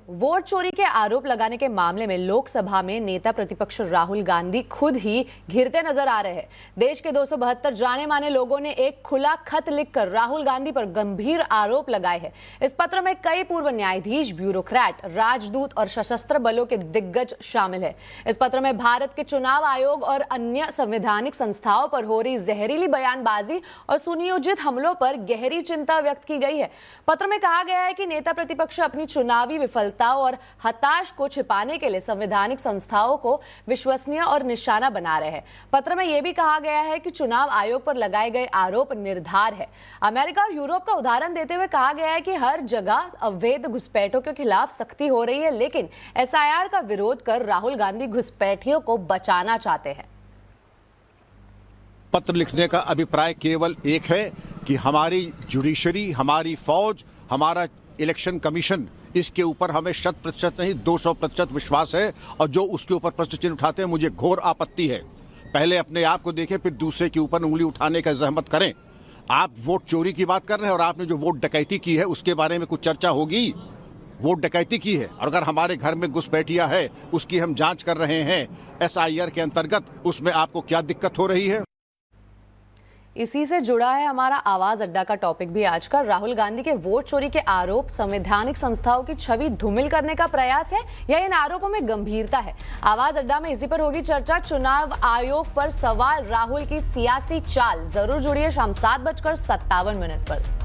Vote चोरी के आरोप लगाने के मामले में लोकसभा में नेता प्रतिपक्ष राहुल गांधी खुद ही घिरते नजर आ रहे हैं। देश के 272 जाने माने लोगों ने एक खुला खत लिखकर राहुल गांधी पर गंभीर आरोप लगाए हैं। इस पत्र में कई पूर्व न्यायाधीश, ब्यूरोक्रेट, राजदूत और सशस्त्र बलों के दिग्गज शामिल है। इस पत्र में भारत के चुनाव आयोग और अन्य संवैधानिक संस्थाओं पर हो रही जहरीली बयानबाजी और सुनियोजित हमलों पर गहरी चिंता व्यक्त की गई है। पत्र में कहा गया है कि नेता प्रतिपक्ष अपनी चुनावी विफलताओं और हताश को छिपाने के लिए संवैधानिक संस्थाओं को विश्वसनीय और निशाना बना रहे हैं। पत्र में यह भी कहा गया है कि चुनाव आयोग पर लगाए गए आरोप निर्धार है। अमेरिका और यूरोप का उदाहरण देते हुए कहा गया है कि हर जगह अवैध घुसपैठों के खिलाफ सख्ती हो रही है, लेकिन एसआईआर का विरोध कर राहुल गांधी घुसपैठियों को बचाना चाहते हैं। पत्र लिखने का अभिप्राय केवल एक है कि हमारी जुडिशरी, हमारी फौज, हमारा इलेक्शन कमीशन, इसके ऊपर हमें 100% नहीं 200% विश्वास है और जो उसके ऊपर प्रश्न चिन्ह उठाते हैं मुझे घोर आपत्ति है। पहले अपने आप को देखें, फिर दूसरे के ऊपर उंगली उठाने का जहमत करें। आप वोट चोरी की बात कर रहे हैं और आपने जो वोट डकैती की है उसके बारे में कुछ चर्चा होगी। वोट डकैती की है और अगर हमारे घर में घुसपैठिया है उसकी हम जांच कर रहे हैं एसआईआर के अंतर्गत, उसमें आपको क्या दिक्कत हो रही है? इसी से जुड़ा है हमारा आवाज अड्डा का टॉपिक भी आज का। राहुल गांधी के वोट चोरी के आरोप संवैधानिक संस्थाओं की छवि धूमिल करने का प्रयास है या इन आरोपों में गंभीरता है? आवाज अड्डा में इसी पर होगी चर्चा। चुनाव आयोग पर सवाल, राहुल की सियासी चाल। जरूर जुड़िए शाम 7:57 पर।